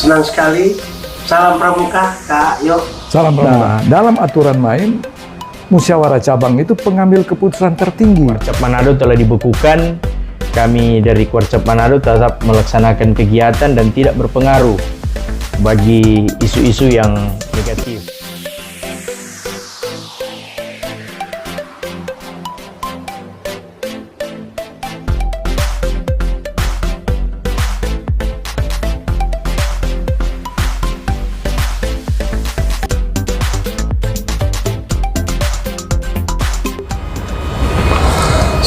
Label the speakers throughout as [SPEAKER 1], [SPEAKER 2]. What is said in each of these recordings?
[SPEAKER 1] senang sekali. Salam Pramuka, Kak Yo.
[SPEAKER 2] Salam Pramuka. Nah, dalam aturan main, musyawarah cabang itu pengambil keputusan tertinggi.
[SPEAKER 3] Kuarcap Manado telah dibekukan. Kami dari Kuarcap Manado tetap melaksanakan kegiatan dan tidak berpengaruh bagi isu-isu yang negatif.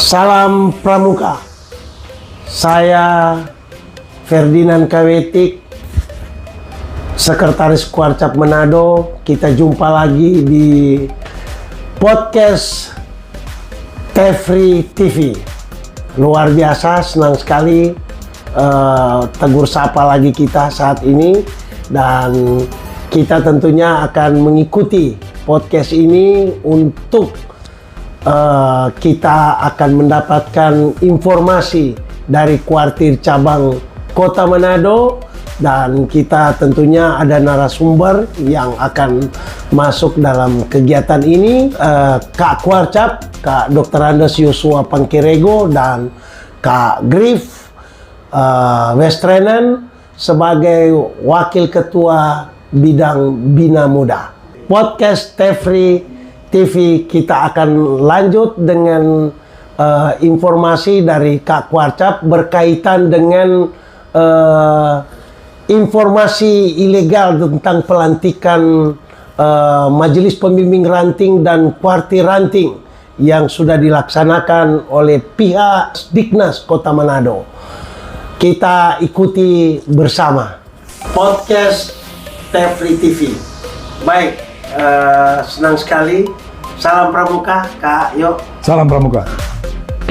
[SPEAKER 1] Salam Pramuka. Saya Ferdinand Kawetik, Sekretaris Kuarcap Manado. Kita jumpa lagi di podcast Tefri TV. Luar biasa, senang sekali tegur sapa lagi kita saat ini, dan kita tentunya akan mengikuti podcast ini untuk kita akan mendapatkan informasi dari kuartir cabang Kota Manado, dan kita tentunya ada narasumber yang akan masuk dalam kegiatan ini, Kak Kuarcap, Kak Dr. Andes Yosua Pangkirego, dan Kak Griff Westrenen sebagai Wakil Ketua Bidang Bina Muda. Podcast Tefri TV kita akan lanjut dengan informasi dari Kak Kuarcap berkaitan dengan informasi ilegal tentang pelantikan Majelis Pembimbing Ranting dan Kuartir Ranting yang sudah dilaksanakan oleh pihak Diknas Kota Manado. Kita ikuti bersama podcast Tefri TV. Baik. Senang sekali. Salam Pramuka, Kak Yo.
[SPEAKER 2] Salam Pramuka.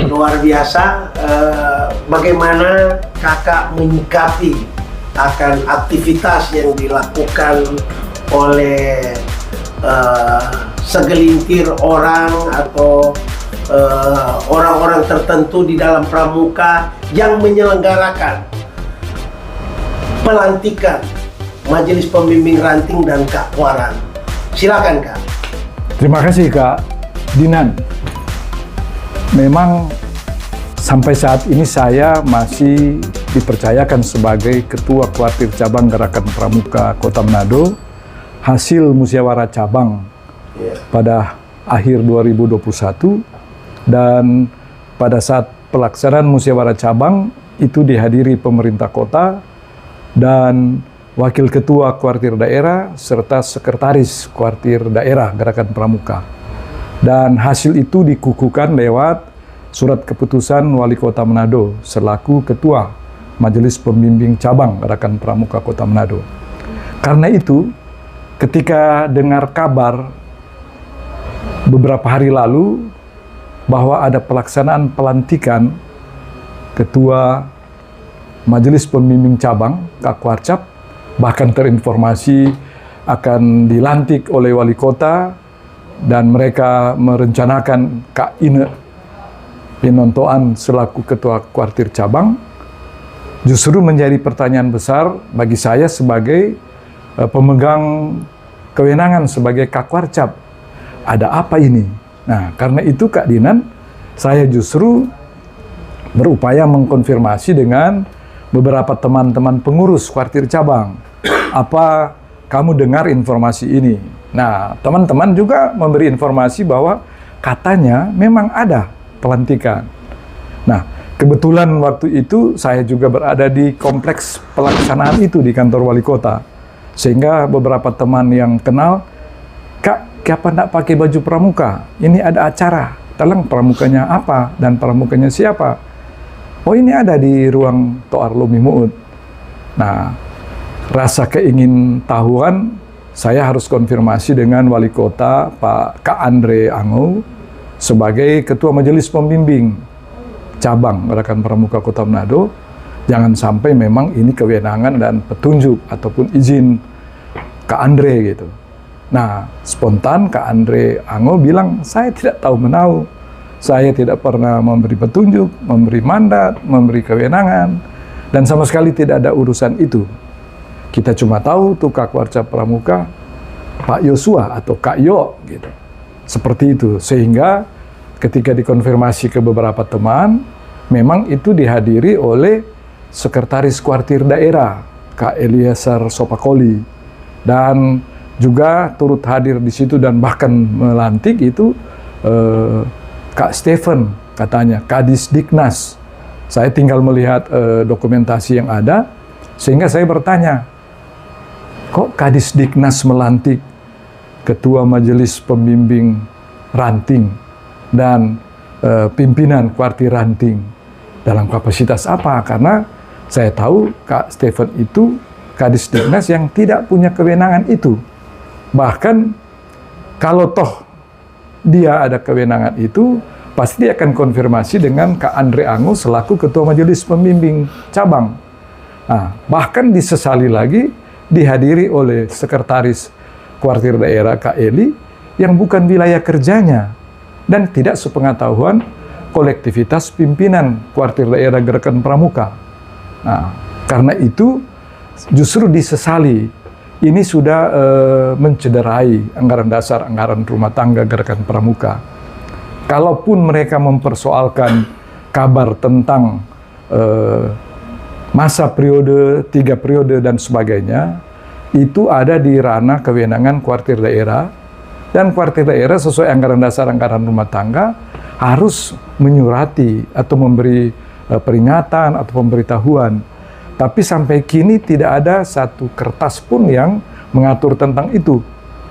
[SPEAKER 1] Luar biasa. Bagaimana kakak menyikapi akan aktivitas yang dilakukan oleh segelintir orang atau orang-orang tertentu di dalam Pramuka yang menyelenggarakan pelantikan Majelis Pembimbing Ranting dan Kak Kuaran. Silakan, Kak.
[SPEAKER 2] Terima kasih Kak Dinan. Memang sampai saat ini saya masih dipercayakan sebagai Ketua Kuartir Cabang Gerakan Pramuka Kota Manado hasil musyawarah cabang pada akhir 2021, dan pada saat pelaksanaan musyawarah cabang itu dihadiri pemerintah kota dan Wakil Ketua Kuartir Daerah serta Sekretaris Kuartir Daerah Gerakan Pramuka. Dan hasil itu dikukuhkan lewat surat keputusan Wali Kota Manado selaku Ketua Majelis Pembimbing Cabang Gerakan Pramuka Kota Manado. Karena itu, ketika dengar kabar beberapa hari lalu bahwa ada pelaksanaan pelantikan Ketua Majelis Pembimbing Cabang, Kak Kuarcap, bahkan terinformasi akan dilantik oleh wali kota, dan mereka merencanakan Kak Ine Pinontoan selaku Ketua Kuartir Cabang, justru menjadi pertanyaan besar bagi saya sebagai pemegang kewenangan sebagai Kak Kuarcap. Ada apa ini? Nah, karena itu Kak Dinan, saya justru berupaya mengkonfirmasi dengan beberapa teman-teman pengurus kuartir cabang. Apa kamu dengar informasi ini? Nah, teman-teman juga memberi informasi bahwa katanya memang ada pelantikan. Nah, kebetulan waktu itu saya juga berada di kompleks pelaksanaan itu di kantor wali kota. Sehingga beberapa teman yang kenal, Kak, kenapa enggak pakai baju pramuka? Ini ada acara. Tolong pramukanya apa dan pramukanya siapa? Oh, ini ada di ruang Toar Lomi Muut. Nah, rasa keingin tahuan, saya harus konfirmasi dengan wali kota Pak Kak Andre Ango sebagai Ketua Majelis Pembimbing Cabang Gerakan Pramuka Kota Manado. Jangan sampai memang ini kewenangan dan petunjuk ataupun izin Kak Andre gitu. Nah, spontan Kak Andre Ango bilang, saya tidak tahu menahu. Saya tidak pernah memberi petunjuk, memberi mandat, memberi kewenangan, dan sama sekali tidak ada urusan itu. Kita cuma tahu tuh Kak Warcap Pramuka Pak Yosua atau Kak Yo gitu. Seperti itu. Sehingga ketika dikonfirmasi ke beberapa teman, memang itu dihadiri oleh Sekretaris Kuartir Daerah Kak Eliasar Sopakoli, dan juga turut hadir di situ dan bahkan melantik itu Kak Stephen, katanya Kadis Diknas. Saya tinggal melihat dokumentasi yang ada, sehingga saya bertanya, kok Kadis Diknas melantik Ketua Majelis Pembimbing Ranting dan pimpinan Kuartir Ranting dalam kapasitas apa? Karena saya tahu Kak Stephen itu Kadis Diknas yang tidak punya kewenangan itu. Bahkan kalau toh dia ada kewenangan itu, pasti dia akan konfirmasi dengan Kak Andre Ango selaku Ketua Majelis Pembimbing Cabang. Nah, bahkan disesali lagi dihadiri oleh Sekretaris Kuartir Daerah Kak Eli yang bukan wilayah kerjanya dan tidak sepengetahuan kolektivitas pimpinan Kuartir Daerah Gerakan Pramuka. Nah, karena itu justru disesali. Ini sudah mencederai anggaran dasar, anggaran rumah tangga Gerakan Pramuka. Kalaupun mereka mempersoalkan kabar tentang masa periode, 3 periode dan sebagainya, itu ada di ranah kewenangan Kuartir Daerah, dan Kuartir Daerah sesuai anggaran dasar, anggaran rumah tangga harus menyurati atau memberi peringatan atau pemberitahuan. Tapi sampai kini tidak ada satu kertas pun yang mengatur tentang itu.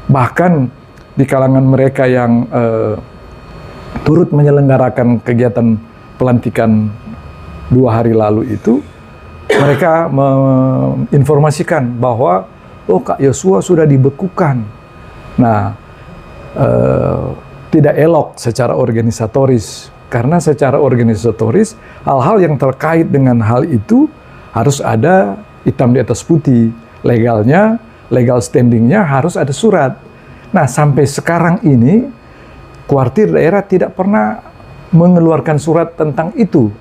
[SPEAKER 2] Bahkan di kalangan mereka yang turut menyelenggarakan kegiatan pelantikan 2 hari lalu itu, mereka menginformasikan bahwa Kak Yosua sudah dibekukan. Nah, tidak elok secara organisatoris, karena secara organisatoris hal-hal yang terkait dengan hal itu harus ada hitam di atas putih. Legalnya, legal standingnya harus ada surat. Nah, sampai sekarang ini Kuartir Daerah tidak pernah mengeluarkan surat tentang itu,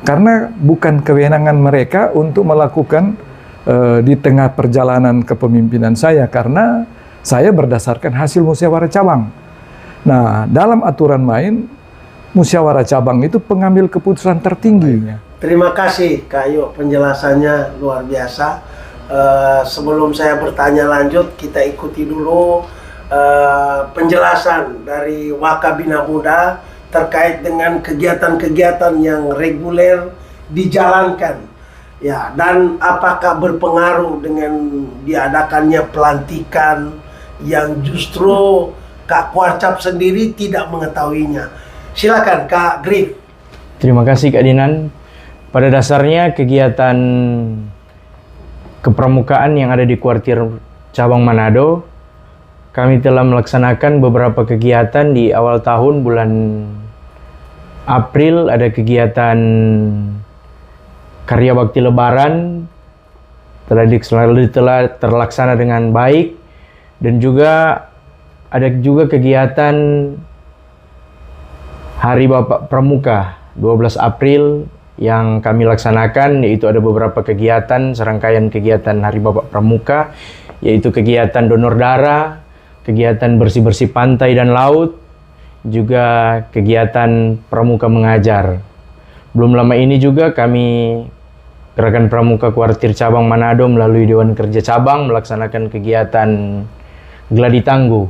[SPEAKER 2] karena bukan kewenangan mereka untuk melakukan di tengah perjalanan kepemimpinan saya, karena saya berdasarkan hasil musyawarah cabang. Nah, dalam aturan main, musyawarah cabang itu pengambil keputusan tertinggi.
[SPEAKER 1] Terima kasih Kak Yo, penjelasannya luar biasa. Sebelum saya bertanya lanjut, kita ikuti dulu penjelasan dari Wakabina Muda terkait dengan kegiatan-kegiatan yang reguler dijalankan. Ya, dan apakah berpengaruh dengan diadakannya pelantikan yang justru Kak Warcap sendiri tidak mengetahuinya. Silakan Kak Grif.
[SPEAKER 3] Terima kasih Kak Dinan. Pada dasarnya kegiatan kepramukaan yang ada di Kuartir Cabang Manado, kami telah melaksanakan beberapa kegiatan di awal tahun. Bulan April ada kegiatan Karya Bakti Lebaran, telah terlaksana dengan baik, dan juga ada juga kegiatan Hari Bapak Pramuka 12 April yang kami laksanakan, yaitu ada beberapa kegiatan, serangkaian kegiatan Hari Bapak Pramuka, yaitu kegiatan donor darah, kegiatan bersih-bersih pantai dan laut, juga kegiatan Pramuka mengajar. Belum lama ini juga kami Gerakan Pramuka Kuartir Cabang Manado melalui Dewan Kerja Cabang melaksanakan kegiatan Gladi Tangguh,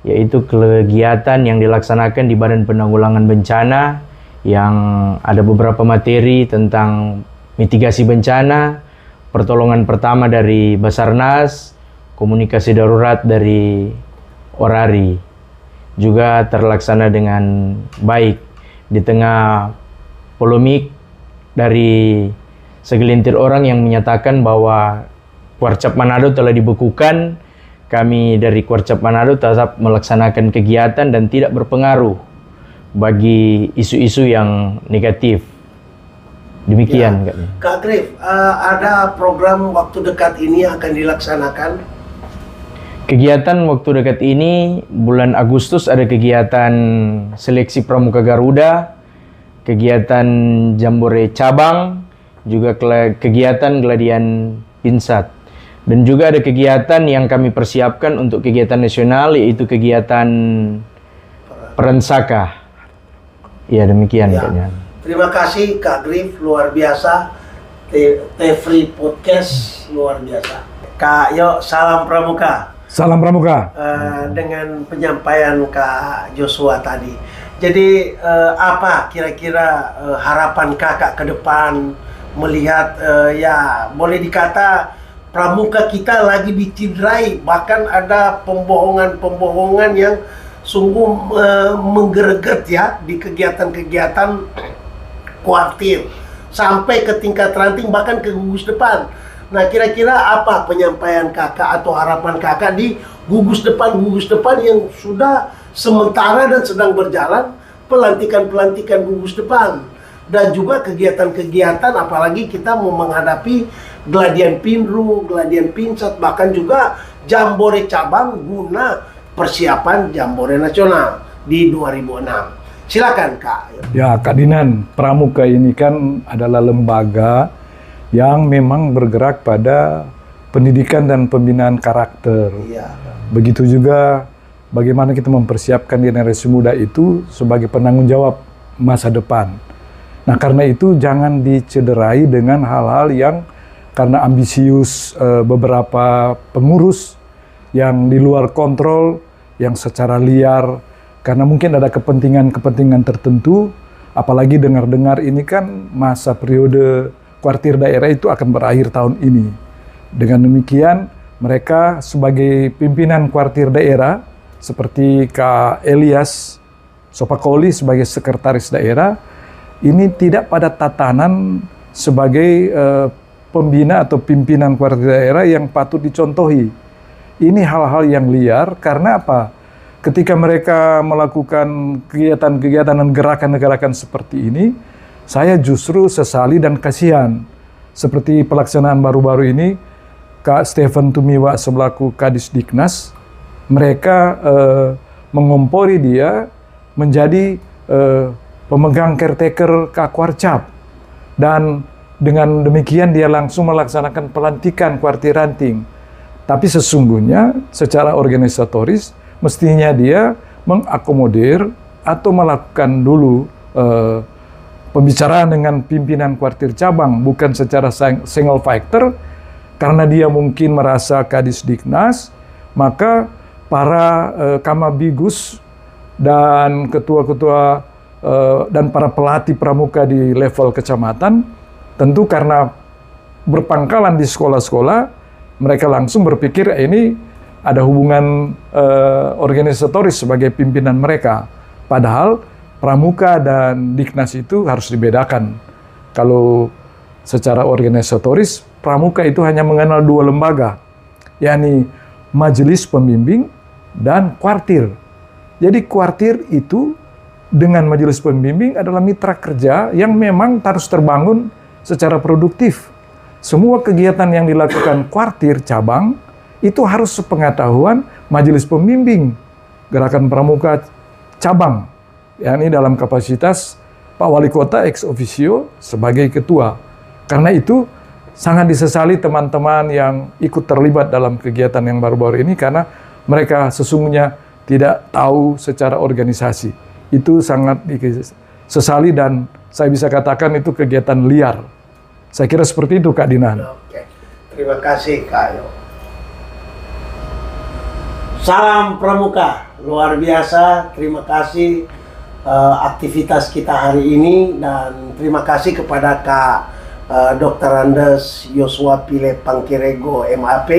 [SPEAKER 3] yaitu kegiatan yang dilaksanakan di Badan Penanggulangan Bencana, yang ada beberapa materi tentang mitigasi bencana, pertolongan pertama dari Basarnas, komunikasi darurat dari Orari, juga terlaksana dengan baik di tengah polemik dari segelintir orang yang menyatakan bahwa Kuarcap Manado telah dibekukan. Kami dari Kuarcap Manado tetap melaksanakan kegiatan dan tidak berpengaruh bagi isu-isu yang negatif. Demikian,
[SPEAKER 1] ya. Kak Grif, ada program waktu dekat ini akan dilaksanakan?
[SPEAKER 3] Kegiatan waktu dekat ini, bulan Agustus ada kegiatan seleksi Pramuka Garuda, kegiatan Jambore Cabang, juga kegiatan Gladian Pinsat. Dan juga ada kegiatan yang kami persiapkan untuk kegiatan nasional, yaitu kegiatan Perensaka. Ya, demikian kayaknya.
[SPEAKER 1] Terima kasih Kak Grif, luar biasa. Tefri Podcast luar biasa. Kak Yo, salam pramuka.
[SPEAKER 2] Salam pramuka.
[SPEAKER 1] Dengan penyampaian Kak Joshua tadi. Jadi apa kira-kira harapan kakak ke depan melihat ya boleh dikata pramuka kita lagi dicederai, bahkan ada pembohongan-pembohongan yang sungguh menggereget ya di kegiatan-kegiatan kuartir sampai ke tingkat ranting bahkan ke gugus depan. Nah, kira-kira apa penyampaian kakak atau harapan kakak di gugus depan yang sudah sementara dan sedang berjalan pelantikan gugus depan, dan juga kegiatan-kegiatan apalagi kita mau menghadapi Gladian Pinru, Gladian Pinsat, bahkan juga Jambore cabang guna persiapan Jambore nasional di 2006. Silakan Kak.
[SPEAKER 2] Ya, Kak Dinan, pramuka ini kan adalah lembaga yang memang bergerak pada pendidikan dan pembinaan karakter.
[SPEAKER 1] Iya.
[SPEAKER 2] Begitu juga bagaimana kita mempersiapkan generasi muda itu sebagai penanggung jawab masa depan. Nah, karena itu jangan dicederai dengan hal-hal yang karena ambisius beberapa pengurus yang di luar kontrol, yang secara liar, karena mungkin ada kepentingan-kepentingan tertentu, apalagi dengar-dengar ini kan masa periode kuartir daerah itu akan berakhir tahun ini. Dengan demikian, mereka sebagai pimpinan kuartir daerah, seperti Kak Elias Sopakoli sebagai sekretaris daerah, ini tidak pada tatanan sebagai pembina atau pimpinan kuartir daerah yang patut dicontohi. Ini hal-hal yang liar, karena apa? Ketika mereka melakukan kegiatan-kegiatan dan gerakan-gerakan seperti ini, saya justru sesali dan kasihan. Seperti pelaksanaan baru-baru ini, Kak Stephen Tumiwa selaku Kadis Diknas, mereka mengompori dia menjadi pemegang caretaker Kakwarcap. Dan dengan demikian dia langsung melaksanakan pelantikan kuartir ranting. Tapi sesungguhnya secara organisatoris, mestinya dia mengakomodir atau melakukan dulu pembicaraan dengan pimpinan kuartir cabang, bukan secara single factor, karena dia mungkin merasa Kadis Diknas, maka para Kamabigus dan ketua-ketua dan para pelatih pramuka di level kecamatan, tentu karena berpangkalan di sekolah-sekolah, mereka langsung berpikir ini ada hubungan organisatoris sebagai pimpinan mereka. Padahal pramuka dan Diknas itu harus dibedakan. Kalau secara organisatoris, pramuka itu hanya mengenal dua lembaga, yakni majelis pembimbing dan kuartir. Jadi kuartir itu dengan majelis pembimbing adalah mitra kerja yang memang harus terbangun secara produktif. Semua kegiatan yang dilakukan kuartir cabang itu harus sepengetahuan majelis pembimbing gerakan pramuka cabang, yakni dalam kapasitas Pak Wali Kota ex officio sebagai ketua. Karena itu sangat disesali teman-teman yang ikut terlibat dalam kegiatan yang baru-baru ini, karena mereka sesungguhnya tidak tahu secara organisasi. Itu sangat disesali dan saya bisa katakan itu kegiatan liar. Saya kira seperti itu, Kak Dinan.
[SPEAKER 1] Oke, terima kasih Kak Yo. Salam pramuka, luar biasa. Terima kasih aktivitas kita hari ini, dan terima kasih kepada Kak Dr. Andes Joshua Pile Pangkirego MAP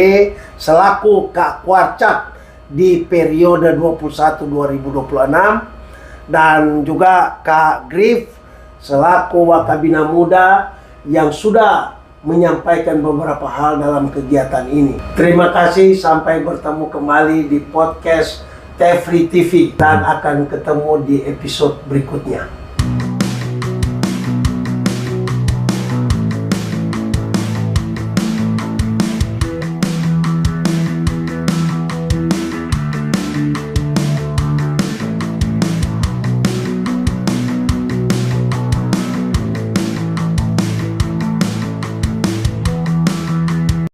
[SPEAKER 1] selaku Kak Kuarcap di periode 21-2026, dan juga Kak Grif selaku Wakabina Muda yang sudah menyampaikan beberapa hal dalam kegiatan ini. Terima kasih, sampai bertemu kembali di podcast Tefri TV dan akan ketemu di episode berikutnya.